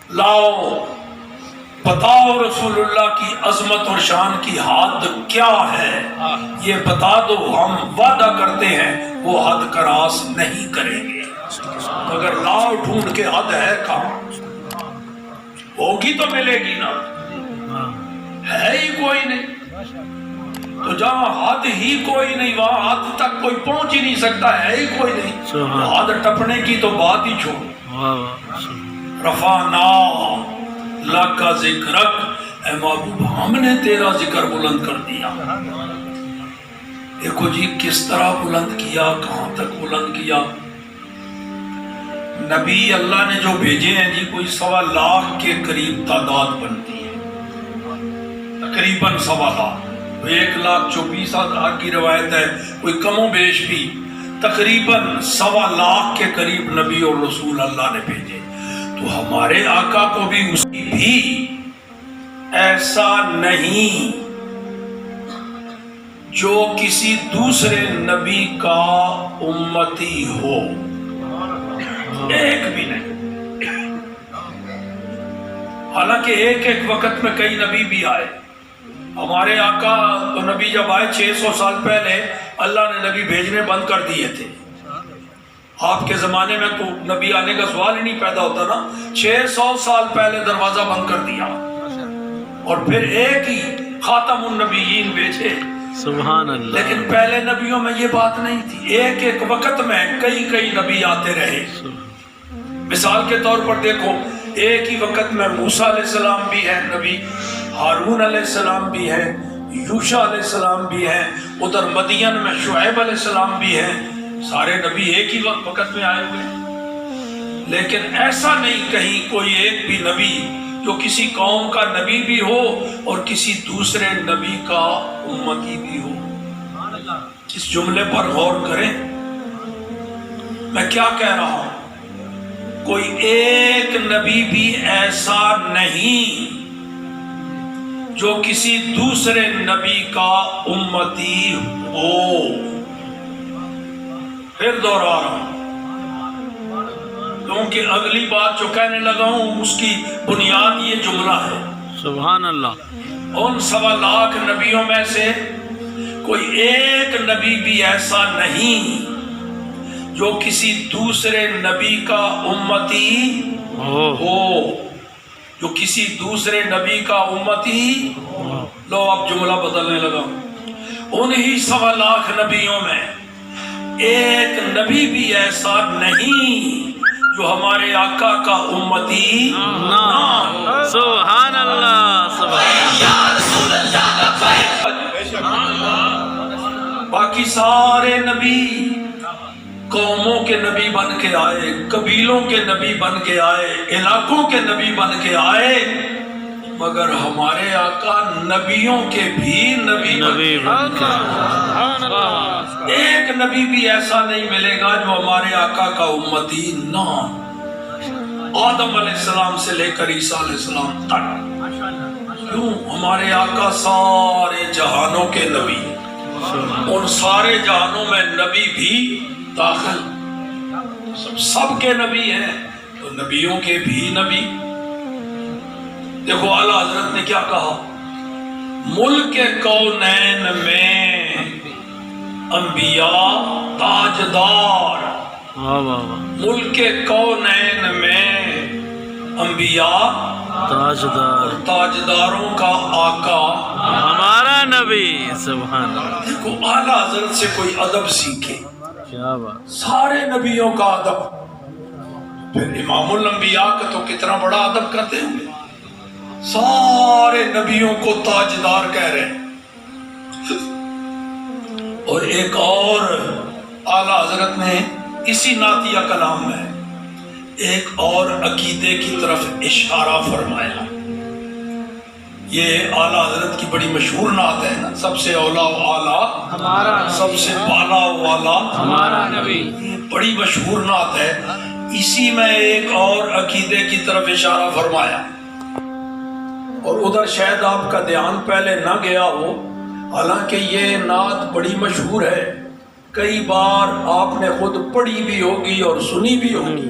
لاؤ بتاؤ رسول اللہ کی عظمت اور شان کی حد کیا ہے، یہ بتا دو، ہم وعدہ کرتے ہیں وہ حد کراس نہیں کریں گے۔ مگر لاؤ ڈھونڈ کے حد ہے کہاں، ہوگی تو ملے گی نا، ہے ہی کوئی نہیں۔ تو جہاں حد ہی کوئی نہیں وہاں حد تک کوئی پہنچ ہی نہیں سکتا، ہے ہی کوئی نہیں، حد ٹپنے کی تو بات ہی چھوڑ۔ رفعنا لک ذکرک، اے محبوب ہم نے تیرا ذکر بلند کر دیا۔ دیکھو جی کس طرح بلند کیا، کہاں تک بلند کیا۔ نبی اللہ نے جو بھیجے ہیں جی کوئی 1.25 لاکھ کے قریب تعداد بنتی ہے، تقریباً 1.25 لاکھ، 1,24,000 کی روایت ہے، کوئی کم و بیش بھی، تقریباً 1.25 لاکھ کے قریب نبی اور رسول اللہ نے بھیجے۔ تو ہمارے آقا کو بھی اسی بھی ایسا نہیں جو کسی دوسرے نبی کا امتی ہو، ایک بھی نہیں۔ حالانکہ ایک ایک وقت میں کئی نبی بھی آئے، ہمارے آقا تو نبی جب آئے 600 سال پہلے اللہ نے نبی بھیجنے بند کر دیے تھے۔ آپ کے زمانے میں تو نبی آنے کا سوال ہی نہیں پیدا ہوتا نا، 600 سال پہلے دروازہ بند کر دیا، اور پھر ایک ہی خاتم النبیین بھیجے۔ سبحان اللہ۔ لیکن پہلے نبیوں میں یہ بات نہیں تھی، ایک ایک وقت میں کئی نبی آتے رہے۔ مثال کے طور پر دیکھو، ایک ہی وقت میں موسیٰ علیہ السلام بھی ہے نبی، ہارون علیہ السلام بھی ہے، یوشع علیہ السلام بھی ہے، ادھر مدین میں شعیب علیہ السلام بھی ہے، سارے نبی ایک ہی وقت میں آئے ہوئے۔ لیکن ایسا نہیں کہیں کوئی ایک بھی نبی جو کسی قوم کا نبی بھی ہو اور کسی دوسرے نبی کا امتی بھی ہو۔ اس جملے پر غور کریں، میں کیا کہہ رہا ہوں، کوئی ایک نبی بھی ایسا نہیں جو کسی دوسرے نبی کا امتی ہو۔ پھر دوہرا رہا ہوں کیونکہ اگلی بات جو کہنے لگا ہوں اس کی بنیاد یہ جملہ ہے۔ سبحان اللہ۔ ان 1.25 لاکھ نبیوں میں سے کوئی ایک نبی بھی ایسا نہیں جو کسی دوسرے نبی کا امتی ہو، جو کسی دوسرے نبی کا امتی۔ لو اب جملہ بدلنے لگا، انہی 1.25 لاکھ نبیوں میں ایک نبی بھی ایسا نہیں جو ہمارے آقا کا امتی نہ ہو۔ سبحان اللہ، سبحان اللہ۔ باقی سارے نبی قوموں کے نبی بن کے آئے، قبیلوں کے نبی بن کے آئے، علاقوں کے نبی بن کے آئے، مگر ہمارے آقا نبیوں کے بھی نبی بن کے آئے۔ ایک نبی بھی ایسا نہیں ملے گا جو ہمارے آقا کا امتی نہ ہو، آدم علیہ السلام سے لے کر عیسیٰ علیہ السلام تک۔ کیوں؟ ہمارے آقا سارے جہانوں کے نبی، ان سارے جہانوں میں نبی بھی داخل، سب کے نبی ہیں تو نبیوں کے بھی نبی۔ دیکھو اعلیٰ حضرت نے کیا کہا، ملک کونین میں انبیاء تاجدار، ملک کونین میں انبیاء تاجدار، تاجداروں کا آقا ہمارا نبی۔ سبحان اللہ۔ دیکھو اعلیٰ حضرت سے کوئی ادب سیکھے، کیا بات۔ سارے نبیوں کا ادب، پھر امام الانبیاء کا تو کتنا بڑا ادب کرتے ہوں گے، سارے نبیوں کو تاجدار کہہ رہے ہیں۔ اور ایک اور اعلیٰ حضرت نے اسی نعتیہ کلام میں ایک اور عقیدے کی طرف اشارہ فرمایا۔ یہ اعلیٰ حضرت کی بڑی مشہور نعت ہے نا، سب سے اولا و اعلیٰ ہمارا، سب سے بالا و والا ہمارا نبی، یہ بڑی مشہور نعت ہے۔ اسی میں ایک اور عقیدے کی طرف اشارہ فرمایا، اور ادھر شاید آپ کا دھیان پہلے نہ گیا ہو، حالانکہ یہ نعت بڑی مشہور ہے، کئی بار آپ نے خود پڑھی بھی ہوگی اور سنی بھی ہوگی۔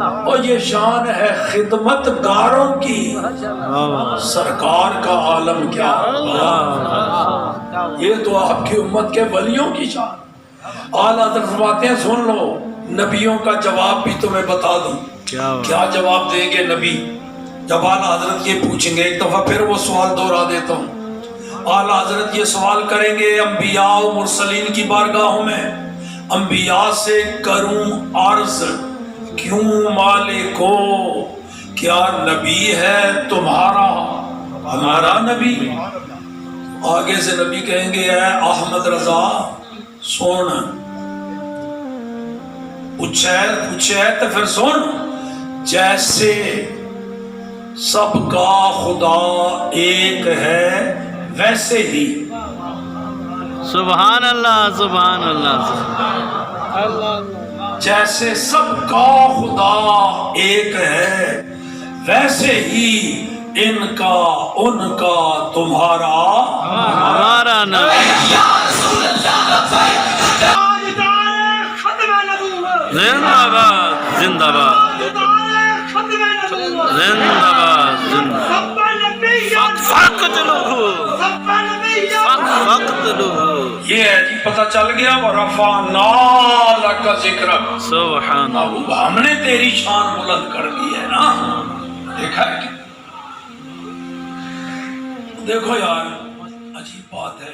اور یہ شان ہے خدمت گاروں کی، سرکار کا عالم کیا، یہ تو آپ کی امت کے ولیوں کی شان۔ اعلیٰ حضرت فرماتے ہیں سن لو، نبیوں کا جواب بھی تمہیں بتا دوں، کیا جواب دیں گے نبی جب اعلیٰ حضرت یہ پوچھیں گے۔ ایک دفعہ پھر وہ سوال دوہرا دیتا ہوں۔ اعلیٰ حضرت یہ سوال کریں گے انبیاء و مرسلین کی بارگاہوں میں، انبیاء سے کروں عرض کیوں مالکو، کیا نبی ہے تمہارا ہمارا نبی؟ آگے سے نبی کہیں گے اے احمد رضا سن، پوچھے تو پھر سن، جیسے سب کا خدا ایک ہے ویسے ہی، سبحان اللہ سبحان اللہ، جیسے سب کا خدا ایک ہے ویسے ہی ان کا ان کا تمہارا ہمارا نبی۔ زندہ باد زندہ باد زندہ باد زندہ یہ ہے جی، پتہ چل گیا۔ وَرَفَعْنَا لَكَ ذِكْرَكَ، سبحان اللہ، ہم نے تیری شان بلند کر دی ہے نا۔ دیکھا ہے کہ دیکھو یار عجیب بات ہے،